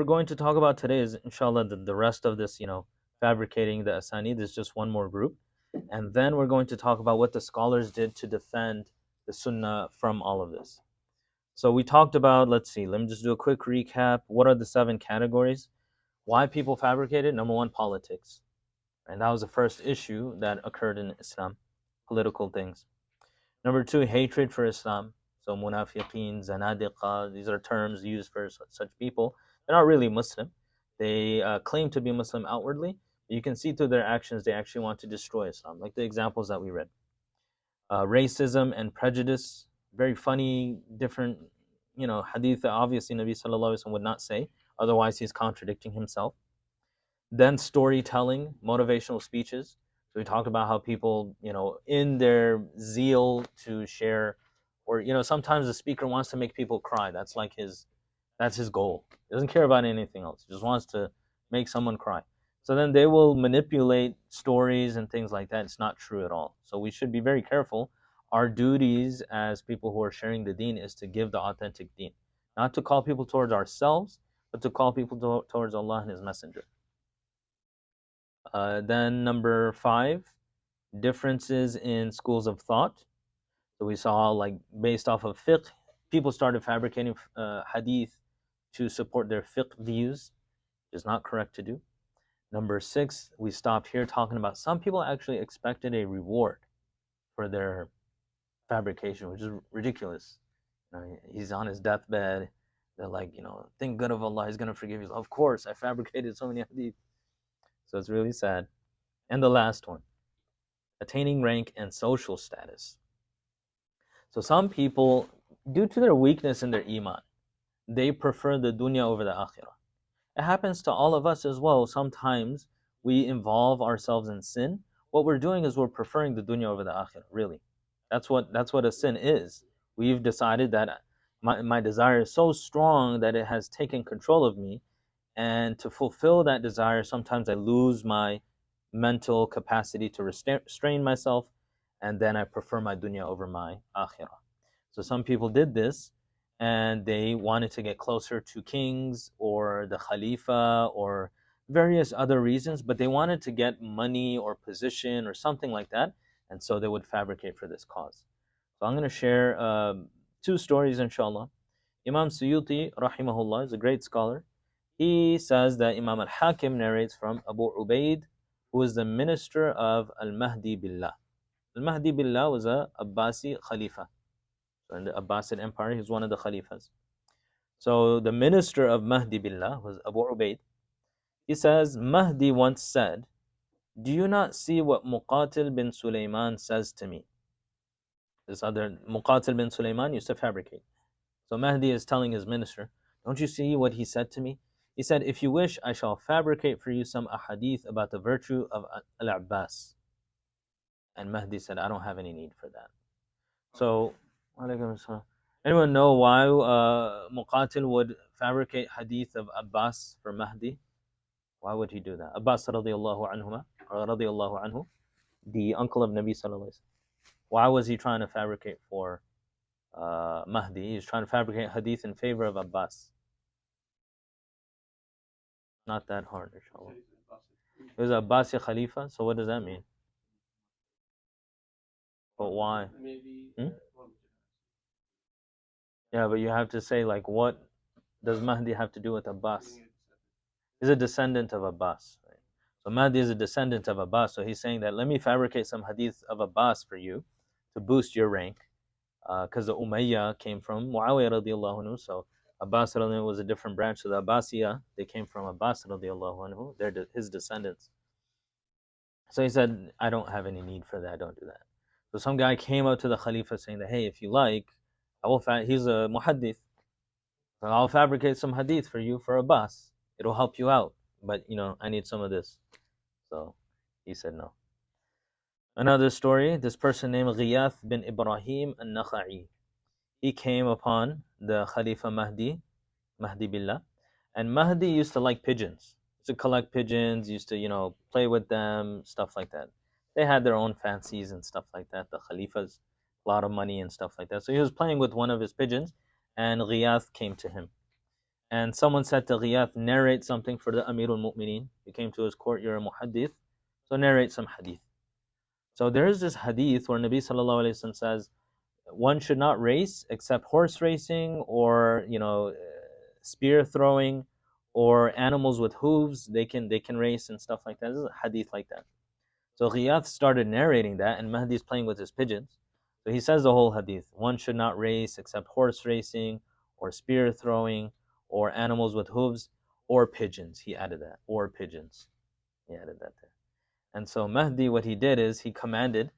we're going to talk about today is, inshallah, the rest of this, fabricating the asanid is just one more group. And then we're going to talk about what the scholars did to defend the sunnah from all of this. So we talked about, let's see, let me just do a quick recap. What are the 7 categories? Why people fabricated? Number 1, politics. And that was the first issue that occurred in Islam, political things. Number 2, hatred for Islam. So munafiqeen, zanadiqa, these are terms used for such people. They're not really Muslim. They claim to be Muslim outwardly. But you can see through their actions they actually want to destroy Islam, like the examples that we read. Racism and prejudice, very funny, different, hadith that obviously Nabi Sallallahu Alaihi Wasallam would not say, otherwise he's contradicting himself. Then storytelling, motivational speeches. So we talked about how people, in their zeal to share, or sometimes the speaker wants to make people cry. That's his goal. He doesn't care about anything else. He just wants to make someone cry. So then they will manipulate stories and things like that. It's not true at all. So we should be very careful. Our duties as people who are sharing the deen is to give the authentic deen, not to call people towards ourselves, but to call people towards Allah and His Messenger. Then number 5, differences in schools of thought. So we saw, like, based off of fiqh, people started fabricating hadith to support their fiqh views, which is not correct to do. Number 6, we stopped here talking about some people actually expected a reward for their fabrication, which is ridiculous. He's on his deathbed. They're like, think good of Allah, He's going to forgive you. Of course, I fabricated so many hadith. So it's really sad. And the last one, attaining rank and social status. So some people, due to their weakness in their iman, they prefer the dunya over the akhirah. It happens to all of us as well. Sometimes we involve ourselves in sin. What we're doing is we're preferring the dunya over the akhirah, really. That's what a sin is. We've decided that my desire is so strong that it has taken control of me, and to fulfill that desire, sometimes I lose my mental capacity to restrain myself, and then I prefer my dunya over my akhirah. So some people did this, and they wanted to get closer to kings or the Khalifa or various other reasons, but they wanted to get money or position or something like that, and so they would fabricate for this cause. So I'm going to share 2 stories, inshallah. Imam Suyuti, rahimahullah, is a great scholar. He says that Imam al-Hakim narrates from Abu Ubaid, who was the minister of al-Mahdi Billah. Al-Mahdi Billah was a Abbasi Khalifa. So in the Abbasid Empire, he was one of the Khalifas. So the minister of Mahdi Billah was Abu Ubaid. He says, Mahdi once said, do you not see what Muqatil bin Sulaiman says to me? This other Muqatil bin Sulaiman used to fabricate. So Mahdi is telling his minister, don't you see what he said to me? He said, if you wish, I shall fabricate for you some ahadith about the virtue of Al-Abbas. And Mahdi said, I don't have any need for that. So, anyone know why Muqatil would fabricate hadith of Abbas for Mahdi? Why would he do that? Abbas radiallahu anhu, the uncle of Nabi Sallallahu Alaihi Wasallam. Why was he trying to fabricate for Mahdi? He's trying to fabricate hadith in favor of Abbas. Not that hard, inshallah. It was Abbasi Khalifa, so what does that mean? But why? Yeah, but you have to say, like, what does Mahdi have to do with Abbas? He's a descendant of Abbas. Right? So Mahdi is a descendant of Abbas, so he's saying that, let me fabricate some hadith of Abbas for you to boost your rank, because the Umayyah came from Muawiyah radiallahu anhu, so Abbas radiallahu anhu was a different branch. So the Abbasiyah, they came from Abbas radiallahu anhu, they're his descendants. So he said, I don't have any need for that, don't do that. So some guy came up to the Khalifa saying that, hey, if you like, he's a muhaddith, so I'll fabricate some hadith for you for Abbas. It'll help you out, but I need some of this. So he said no. Another story, this person named Ghiyath bin Ibrahim al-Nakha'i. He came upon the Khalifa Mahdi Billah, and Mahdi used to like pigeons. Used to collect pigeons, used to, play with them, stuff like that. They had their own fancies and stuff like that, the Khalifas, a lot of money and stuff like that. So he was playing with one of his pigeons, and Ghiyath came to him. and someone said to Ghiyath, narrate something for the Amirul Mu'mineen. He came to his court, you're a muhaddith, so narrate some hadith. So there is this hadith where Nabi sallallahu alaihi wasallam says, one should not race except horse racing or spear throwing or animals with hooves. They can race and stuff like that. This is a hadith like that. So Ghiyath started narrating that, and Mahdi's playing with his pigeons. So he says the whole hadith. One should not race except horse racing or spear throwing or animals with hooves or pigeons. He added that. Or pigeons. He added that there. And so Mahdi, what he did is he commanded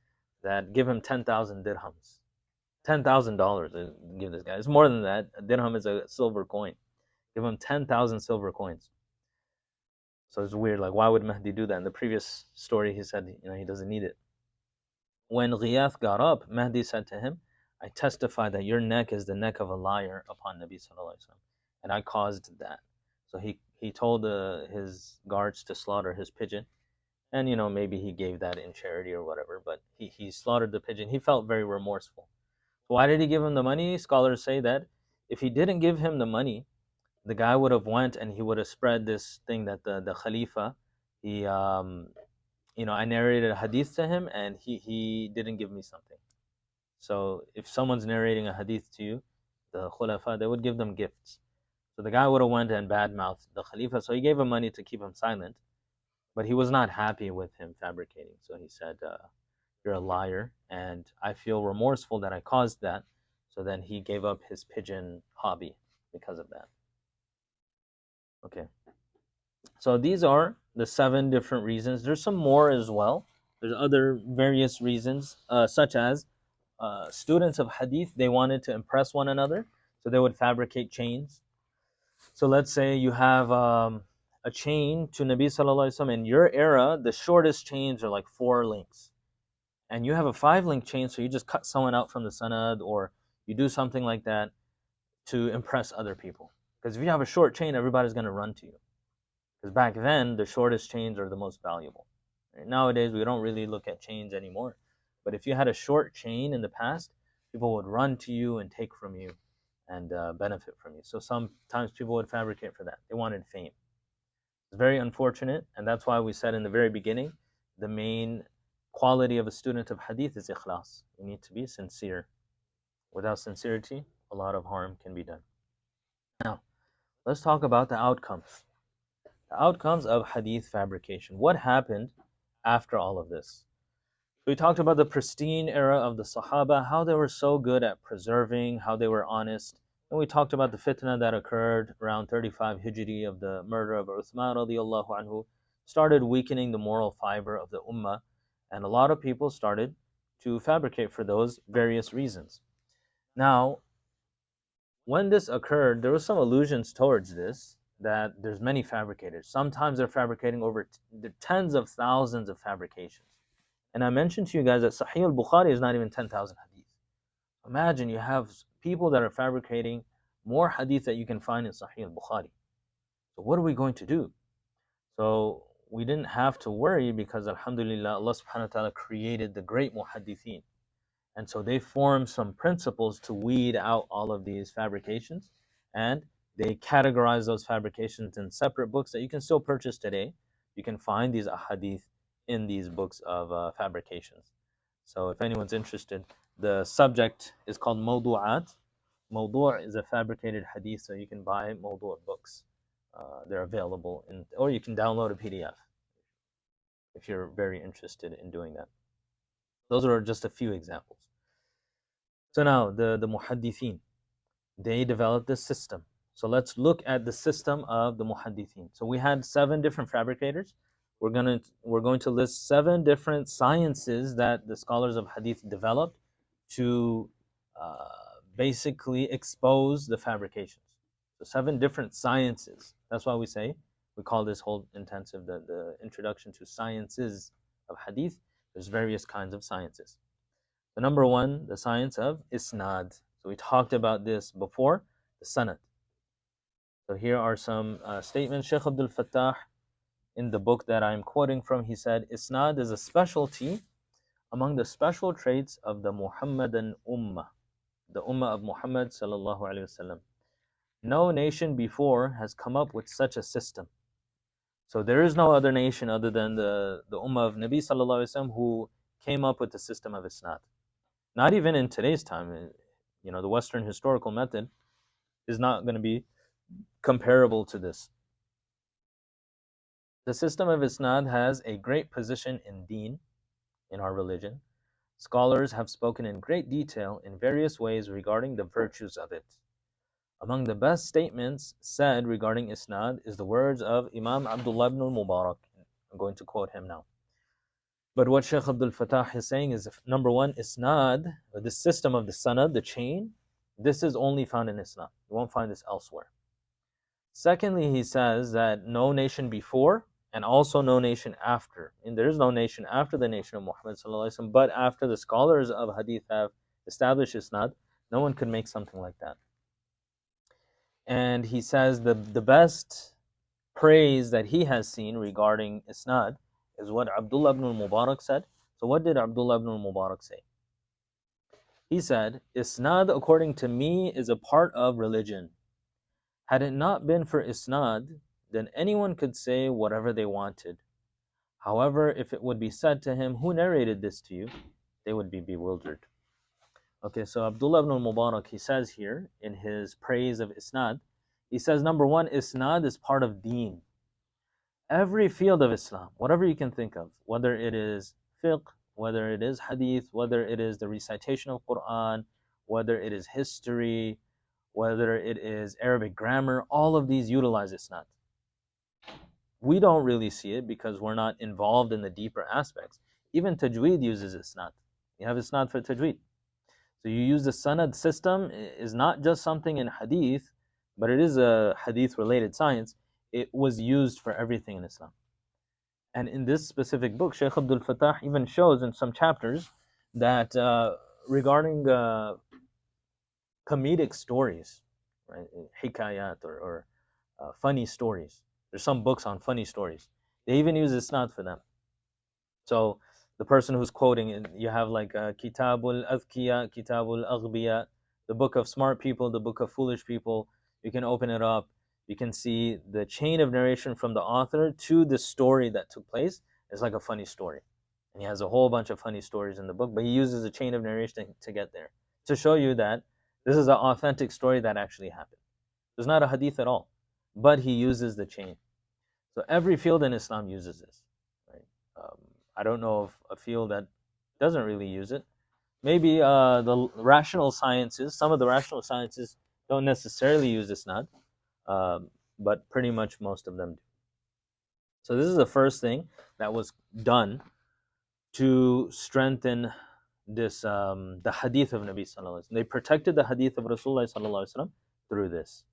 that give him 10,000 dirhams. $10,000 give this guy. It's more than that. A dirham is a silver coin. Give him 10,000 silver coins. So it's weird, like why would Mahdi do that? In the previous story he said, he doesn't need it. When Ghiyath got up, Mahdi said to him, I testify that your neck is the neck of a liar upon Nabi sallallahu alaihi wasallam, and I caused that. So he told his guards to slaughter his pigeon, and maybe he gave that in charity or whatever, but he slaughtered the pigeon. He felt very remorseful. Why did he give him the money? Scholars say that if he didn't give him the money, the guy would have went and he would have spread this thing that the Khalifa, I narrated a hadith to him and he didn't give me something. So if someone's narrating a hadith to you, the Khulafa, they would give them gifts. So the guy would have went and badmouthed the Khalifa, so he gave him money to keep him silent, but he was not happy with him fabricating. So he said, you're a liar, and I feel remorseful that I caused that. So then he gave up his pigeon hobby because of that. Okay. So these are the 7 different reasons. There's some more as well. There's other various reasons, such as students of hadith, they wanted to impress one another, so they would fabricate chains. So let's say you have a chain to Nabi sallallahu alaihi wasallam. In your era, the shortest chains are like 4 links. And you have a 5-link chain, so you just cut someone out from the sanad, or you do something like that to impress other people. Because if you have a short chain, everybody's going to run to you. Because back then, the shortest chains are the most valuable. Nowadays, we don't really look at chains anymore. But if you had a short chain in the past, people would run to you and take from you and benefit from you. So sometimes people would fabricate for that. They wanted fame. It's very unfortunate, and that's why we said in the very beginning, the main quality of a student of hadith is ikhlas. You need to be sincere. Without sincerity, a lot of harm can be done. Now, let's talk about the outcomes. The outcomes of hadith fabrication. What happened after all of this? We talked about the pristine era of the Sahaba, how they were so good at preserving, how they were honest. And we talked about the fitna that occurred around 35 Hijri of the murder of Uthman radiallahu anhu, started weakening the moral fiber of the ummah. And a lot of people started to fabricate for those various reasons. Now, when this occurred, there were some allusions towards this, that there's many fabricators. Sometimes they're fabricating over tens of thousands of fabrications. And I mentioned to you guys that Sahih al-Bukhari is not even 10,000 hadith. Imagine you have people that are fabricating more hadith that you can find in Sahih al-Bukhari. So what are we going to do? So we didn't have to worry because alhamdulillah, Allah subhanahu wa ta'ala created the great muhaddithin. And so they formed some principles to weed out all of these fabrications, and they categorize those fabrications in separate books that you can still purchase today. You can find these ahadith in these books of fabrications. So if anyone's interested, the subject is called Mawdu'at. Mawdu' is a fabricated hadith, so you can buy Mawdu' books. They're available, or you can download a PDF if you're very interested in doing that. Those are just a few examples. So now, the muhaddithin, they developed this system. So let's look at the system of the muhaddithin. So we had 7 different fabricators. We're going to list 7 different sciences that the scholars of hadith developed to basically expose the fabrications. So 7 different sciences. That's why we call this whole intensive the introduction to sciences of hadith. There's various kinds of sciences. The number 1, the science of Isnād. So we talked about this before, the sanad. So here are some statements. Shaykh Abdul Fattah, in the book that I'm quoting from, he said, Isnād is a specialty among the special traits of the Muhammadan Ummah, the Ummah of Muhammad sallallahu alaihi wasallam. No nation before has come up with such a system. So there is no other nation other than the Ummah of Nabi Sallallahu Alaihi Wasallam who came up with the system of Isnad. Not even in today's time. The Western historical method is not going to be comparable to this. The system of Isnad has a great position in Deen, in our religion. Scholars have spoken in great detail in various ways regarding the virtues of it. Among the best statements said regarding Isnad is the words of Imam Abdullah ibn al-Mubarak. I'm going to quote him now. But what Shaykh Abdul Fattah is saying is, number one, Isnad, or the system of the sanad, the chain, this is only found in Islam. You won't find this elsewhere. Secondly, he says that no nation before and also no nation after. And there is no nation after the nation of Muhammad sallallahu alaihi wasallam, but after the scholars of Hadith have established Isnad, no one could make something like that. And he says the best praise that he has seen regarding Isnad is what Abdullah ibn al-Mubarak said. So what did Abdullah ibn al-Mubarak say? He said, Isnad, according to me, is a part of religion. Had it not been for Isnad, then anyone could say whatever they wanted. However, if it would be said to him, who narrated this to you? They would be bewildered. Okay, so Abdullah ibn al-Mubarak, he says here in his praise of Isnad, he says, number one, Isnad is part of Deen. Every field of Islam, whatever you can think of, whether it is fiqh, whether it is hadith, whether it is the recitation of Quran, whether it is history, whether it is Arabic grammar, all of these utilize Isnad. We don't really see it because we're not involved in the deeper aspects. Even Tajweed uses Isnad. You have Isnad for Tajweed. So you use the sanad system is not just something in hadith, but it is a hadith related science. It was used for everything in Islam. And in this specific book, Shaykh Abdul Fattah even shows in some chapters that regarding comedic stories, right, hikayat or funny stories. There's some books on funny stories. They even use Isnad for them. So the person who's quoting, you have like Kitabul Azkiya, Kitabul Aghbiya, the book of smart people, the book of foolish people. You can open it up. You can see the chain of narration from the author to the story that took place. It's like a funny story. And he has a whole bunch of funny stories in the book, but he uses a chain of narration to get there, to show you that this is an authentic story that actually happened. There's not a hadith at all, but he uses the chain. So every field in Islam uses this. Right? I don't know of a field that doesn't really use it. Maybe the rational sciences, some of the rational sciences don't necessarily use Isnad, but pretty much most of them do. So this is the first thing that was done to strengthen this the hadith of Nabi sallallahu alaihi wasallam. They protected the hadith of Rasulullah sallallahu alaihi wasallam through this.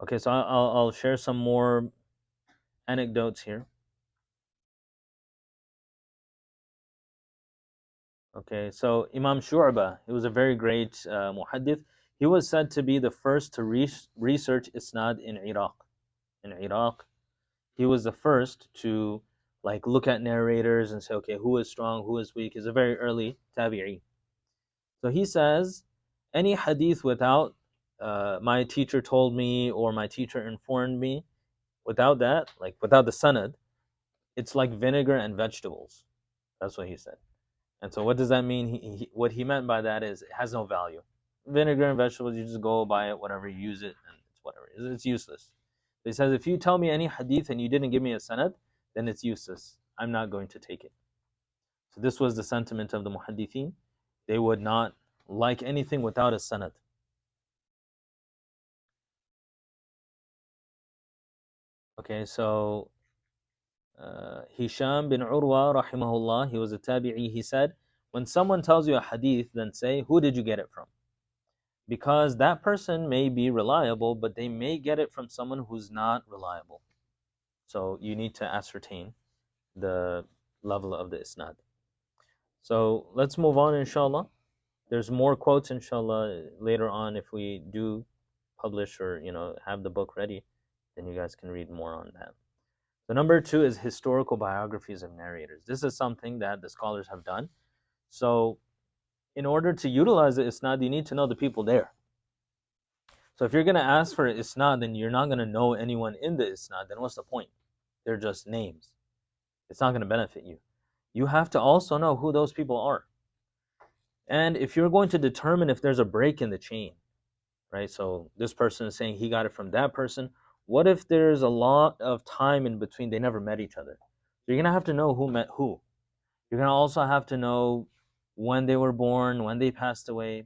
Okay, so I'll share some more anecdotes here. Okay, so Imam Shu'bah, he was a very great muhaddith. He was said to be the first to research Isnad in Iraq. In Iraq, he was the first to like look at narrators and say, okay, who is strong, who is weak. He's a very early tabi'i. So he says, any hadith without my teacher told me or my teacher informed me, without that, like without the sanad, it's like vinegar and vegetables. That's what he said. And so what does that mean? What he meant by that is it has no value. Vinegar and vegetables, you just go buy it, whatever, you use it, and it's whatever. It's useless. So he says, if you tell me any hadith and you didn't give me a sanad, then it's useless. I'm not going to take it. So this was the sentiment of the muhaddithin. They would not like anything without a sanad. Okay, so Hisham bin Urwa, rahimahullah, he was a tabi'i, he said, when someone tells you a hadith, then say, who did you get it from? Because that person may be reliable, but they may get it from someone who's not reliable. So you need to ascertain the level of the isnad. So let's move on, inshallah. There's more quotes, inshallah, later on if we do publish or have the book ready, then you guys can read more on that. So number 2 is historical biographies of narrators. This is something that the scholars have done. So in order to utilize the isnad, you need to know the people there. So if you're going to ask for isnad, then you're not going to know anyone in the isnad. Then what's the point? They're just names. It's not going to benefit you. You have to also know who those people are. And if you're going to determine if there's a break in the chain, right? So this person is saying he got it from that person. What if there's a lot of time in between? They never met each other. So you're going to have to know who met who. You're going to also have to know when they were born, when they passed away.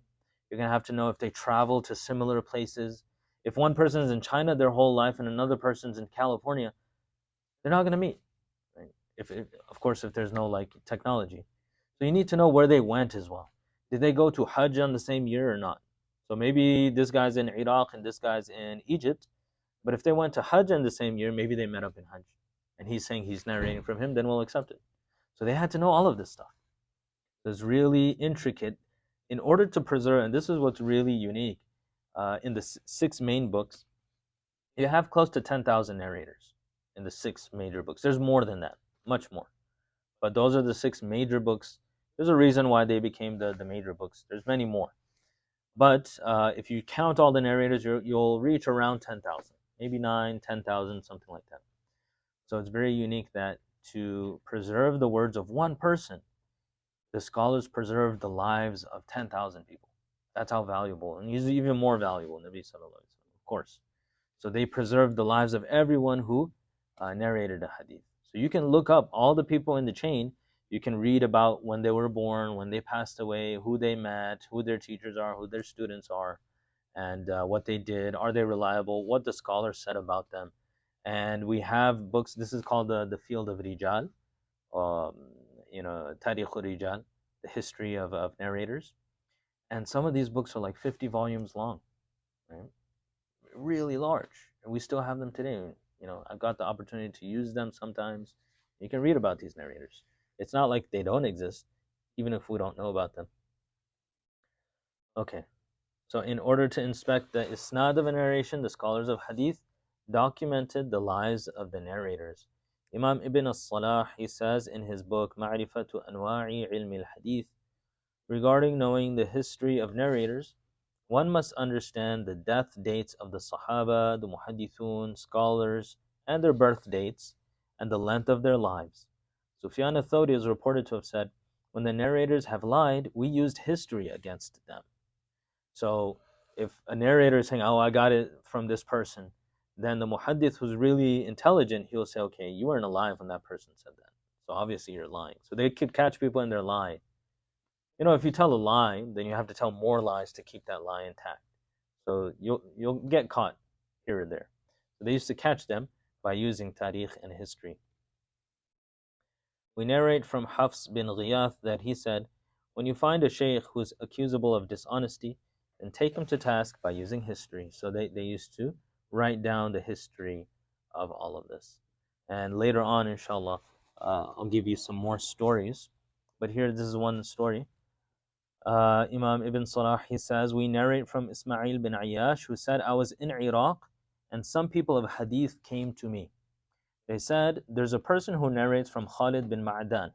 You're going to have to know if they travel to similar places. If one person is in China their whole life and another person's in California, they're not going to meet. Right? If of course, if there's no like technology. So you need to know where they went as well. Did they go to Hajj on the same year or not? So maybe this guy's in Iraq and this guy's in Egypt, but if they went to Hajj in the same year, maybe they met up in Hajj. And he's saying he's narrating from him, then we'll accept it. So they had to know all of this stuff. It's really intricate in order to preserve, and this is what's really unique. In the 6 main books, you have close to 10,000 narrators in the 6 major books. There's more than that, much more. But those are the 6 major books. There's a reason why they became the major books. There's many more. But if you count all the narrators, you'll reach around 10,000, maybe 9, 10,000, something like that. So it's very unique that to preserve the words of one person, the scholars preserved the lives of 10,000 people. That's how valuable, and he's even more valuable, Nabi Sallallahu Alaihi Wasallam, of course. So they preserved the lives of everyone who narrated a hadith. So you can look up all the people in the chain. You can read about when they were born, when they passed away, who they met, who their teachers are, who their students are, and what they did. Are they reliable? What the scholars said about them. And we have books. This is called the field of Rijal, Tarikh Rijal, the history of narrators. And some of these books are like 50 volumes long, right? Really large. And we still have them today. I've got the opportunity to use them sometimes. You can read about these narrators. It's not like they don't exist, even if we don't know about them. Okay. So in order to inspect the isnad of a narration, the scholars of hadith documented the lives of the narrators. Imam Ibn al-Salah, he says in his book Ma'rifatu Anwa'i Ilmi al-Hadith, regarding knowing the history of narrators, one must understand the death dates of the Sahaba, the Muhaddithun, scholars, and their birth dates, and the length of their lives. Sufyan al-Thawri is reported to have said, when the narrators have lied, we used history against them. So if a narrator is saying, oh, I got it from this person, then the muhaddith who's really intelligent, he'll say, okay, you weren't alive when that person said that. So obviously you're lying. So they could catch people in their lie. If you tell a lie, then you have to tell more lies to keep that lie intact. So you'll get caught here or there. So they used to catch them by using tarikh and history. We narrate from Hafs bin Ghiyath that he said, when you find a sheikh who's accusable of dishonesty, then take him to task by using history. So they used to write down the history of all of this. And later on, inshallah, I'll give you some more stories. But here, this is one story. Imam Ibn Salah, he says, we narrate from Ismail bin Ayyash, who said, I was in Iraq, and some people of hadith came to me. They said, there's a person who narrates from Khalid bin Ma'dan.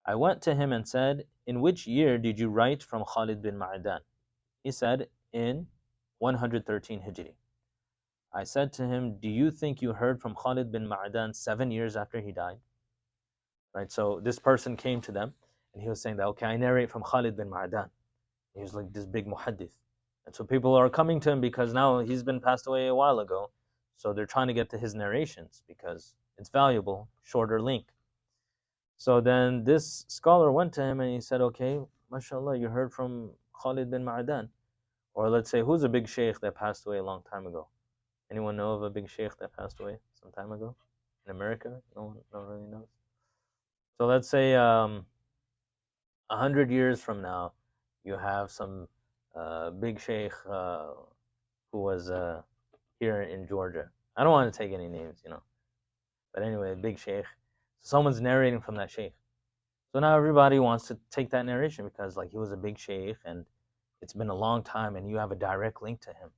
I went to him and said, in which year did you write from Khalid bin Ma'dan? He said, in 113 Hijri. I said to him, do you think you heard from Khalid bin Ma'dan 7 years after he died? Right, so this person came to them, and he was saying that, okay, I narrate from Khalid bin Ma'dan. He was like this big muhaddith. And so people are coming to him because now he's been passed away a while ago. So they're trying to get to his narrations because it's valuable, shorter link. So then this scholar went to him and he said, okay, mashallah, you heard from Khalid bin Ma'dan. Or let's say, who's a big sheikh that passed away a long time ago? Anyone know of a big sheikh that passed away some time ago? In America? No one really knows. So let's say 100 years from now, you have some big sheikh who was here in Georgia. I don't want to take any names, But anyway, big sheikh. Someone's narrating from that sheikh. So now everybody wants to take that narration because he was a big sheikh and it's been a long time and you have a direct link to him.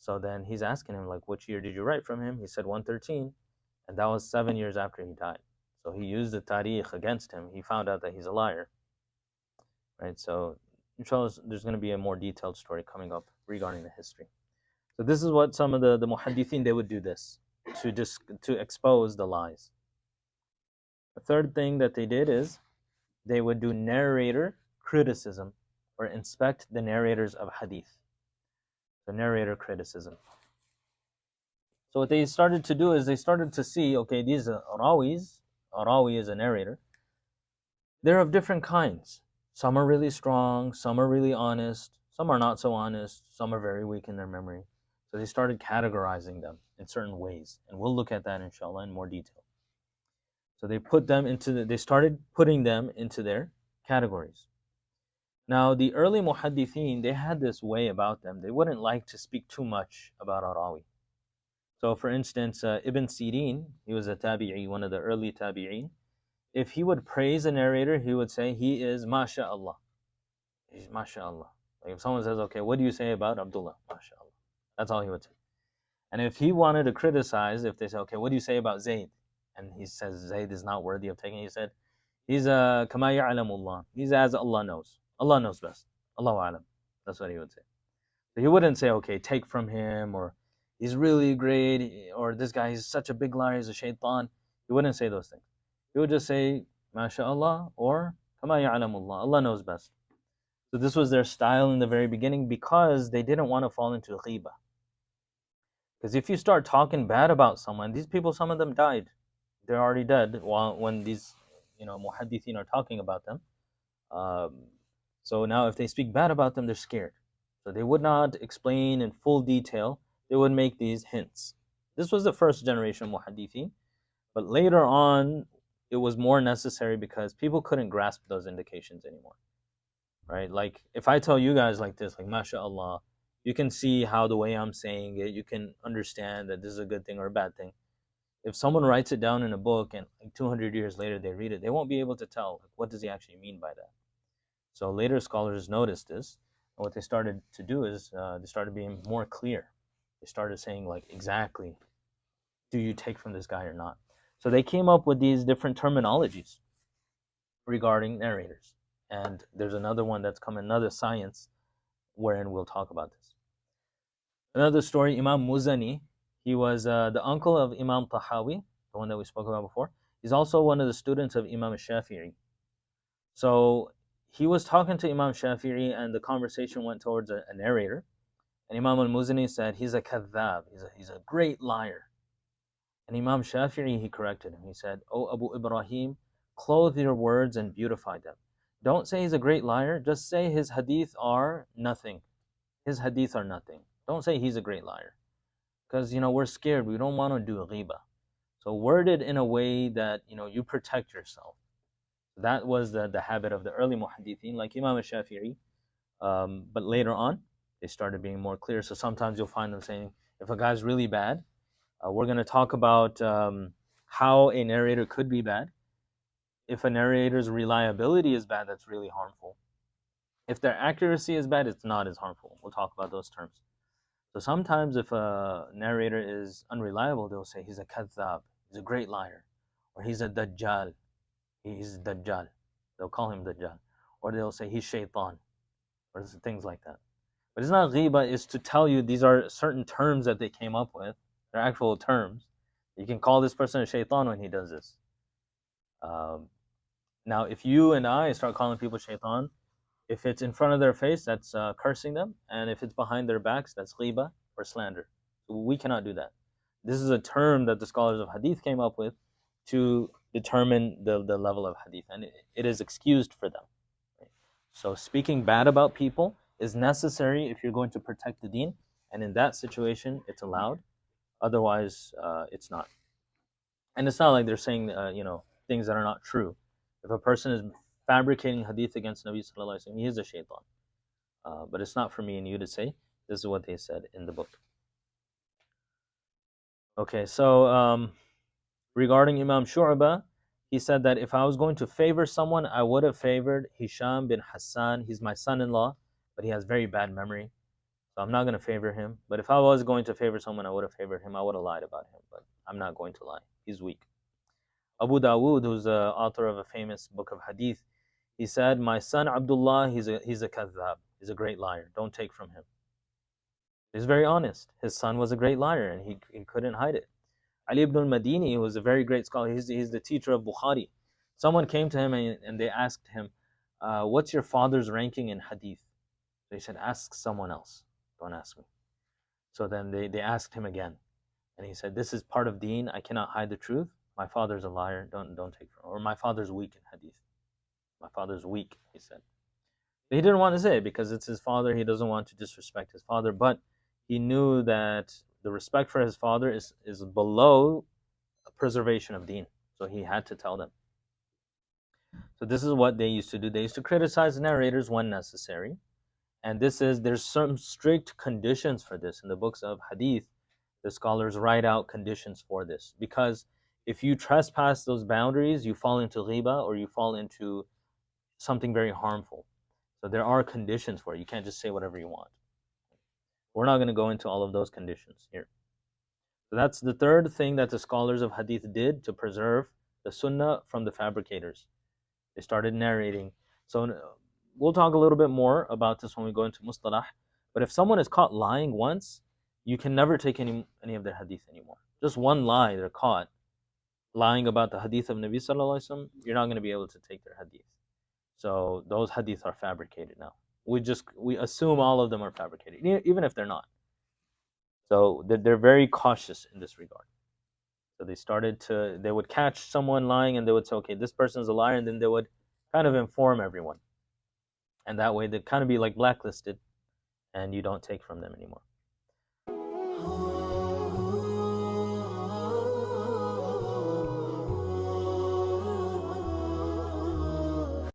So then he's asking him, which year did you write from him? He said 113, and that was 7 years after he died. So he used the tarikh against him. He found out that he's a liar. Right, so inshallah, there's going to be a more detailed story coming up regarding the history. So this is what some of the muhaddithin, they would do this to expose the lies. The third thing that they did is they would do narrator criticism, or inspect the narrators of hadith. The narrator criticism. So what they started to do is they started to see, okay, these rawis, a rawi is a narrator, they're of different kinds. Some are really strong, some are really honest, some are not so honest, some are very weak in their memory. So they started categorizing them in certain ways, and we'll look at that inshallah in more detail. So they started putting them into their categories. Now the early muhaddithin, they had this way about them. They wouldn't like to speak too much about a rawi. So for instance, Ibn Sirin, he was a tabi'i, one of the early tabi'in. If he would praise a narrator, he would say he is masha'Allah. He's masha'Allah. Like if someone says, okay, what do you say about Abdullah? Masha'Allah. That's all he would say. And if he wanted to criticize, if they say, okay, what do you say about Zayd? And he says Zayd is not worthy of taking, he said, he's kama ya'lamullah. He's as Allah knows. Allah knows best. Allahu alam. That's what he would say. So he wouldn't say, okay, take from him, or he's really great, or this guy, he's such a big liar, he's a shaitan. He wouldn't say those things. He would just say, MashaAllah, or Kama ya'lamullah, Allah knows best. So this was their style in the very beginning, because they didn't want to fall into ghibah. Because if you start talking bad about someone, these people, some of them died. They're already dead when these muhaddithin are talking about them. So now if they speak bad about them, they're scared. So they would not explain in full detail. They would make these hints. This was the first generation of muhaddithin. But later on, it was more necessary because people couldn't grasp those indications anymore. Right? Like if I tell you guys like this, like MashaAllah, you can see how the way I'm saying it, you can understand that this is a good thing or a bad thing. If someone writes it down in a book and like 200 years later they read it, they won't be able to tell like, what does he actually mean by that. So later scholars noticed this, and what they started to do is they started being more clear. They started saying like exactly, do you take from this guy or not? So they came up with these different terminologies regarding narrators. And there's another one that's come, another science, wherein we'll talk about this. Another story, Imam Muzani, he was the uncle of Imam Tahawi, the one that we spoke about before. He's also one of the students of Imam Shafi'i. So he was talking to Imam Shafi'i, and the conversation went towards a narrator. And Imam al-Muzani said, he's a kadhab, he's a great liar. And Imam Shafi'i, he corrected him. He said, "O Abu Ibrahim, clothe your words and beautify them. Don't say he's a great liar, just say his hadith are nothing. His hadith are nothing. Don't say he's a great liar. Because, we're scared. We don't want to do ghibah. So word it in a way that, you protect yourself." That was the habit of the early muhaddithin, like Imam al-Shafi'i. But later on, they started being more clear. So sometimes you'll find them saying, if a guy's really bad, we're going to talk about how a narrator could be bad. If a narrator's reliability is bad, that's really harmful. If their accuracy is bad, it's not as harmful. We'll talk about those terms. So sometimes if a narrator is unreliable, they'll say he's a kadhab, he's a great liar, or he's a dajjal, he's dajjal. They'll call him dajjal. Or they'll say he's shaitan, or things like that. But it's not ghibah, it's to tell you these are certain terms that they came up with. They're actual terms. You can call this person a shaitan when he does this. Now, if you and I start calling people shaitan, if it's in front of their face, that's cursing them. And if it's behind their backs, that's ghibah or slander. So we cannot do that. This is a term that the scholars of hadith came up with to determine the level of hadith. And it is excused for them. Right? So speaking bad about people is necessary if you're going to protect the deen. And in that situation, it's allowed. Otherwise, it's not. And it's not like they're saying, things that are not true. If a person is fabricating hadith against Nabi sallallahu alaihi wasallam, he is a shaitan. But it's not for me and you to say. This is what they said in the book. Okay, so regarding Imam Shu'bah, he said that if I was going to favor someone, I would have favored Hisham bin Hassan. He's my son-in-law, but he has very bad memory. So I'm not going to favor him. But if I was going to favor someone, I would have favored him. I would have lied about him, but I'm not going to lie. He's weak. Abu Dawood, who's the author of a famous book of hadith, he said, my son Abdullah, he's a kadhab. He's a great liar. Don't take from him. He's very honest. His son was a great liar, and he couldn't hide it. Ali ibn al-Madini was a very great scholar. He's the teacher of Bukhari. Someone came to him and they asked him, what's your father's ranking in Hadith? They said, ask someone else. Don't ask me. So then they asked him again. And he said, this is part of deen. I cannot hide the truth. My father's a liar. Don't take from. Or my father's weak in Hadith. My father's weak, he said. He didn't want to say it because it's his father. He doesn't want to disrespect his father. But he knew that the respect for his father is below preservation of deen. So he had to tell them. So this is what they used to do. They used to criticize narrators when necessary. And there's some strict conditions for this. In the books of Hadith, the scholars write out conditions for this. Because if you trespass those boundaries, you fall into ghiba or you fall into something very harmful. So there are conditions for it. You can't just say whatever you want. We're not going to go into all of those conditions here. So that's the third thing that the scholars of Hadith did to preserve the Sunnah from the fabricators. They started narrating. So we'll talk a little bit more about this when we go into Mustalah. But if someone is caught lying once, you can never take any of their Hadith anymore. Just one lie, they're caught lying about the Hadith of Nabi Sallallahu Alaihi Wasallam, you're not going to be able to take their Hadith. So those Hadith are fabricated now. We assume all of them are fabricated, even if they're not. So they're very cautious in this regard. So they would catch someone lying and they would say, okay, this person's a liar, and then they would kind of inform everyone. And that way they'd kind of be like blacklisted and you don't take from them anymore.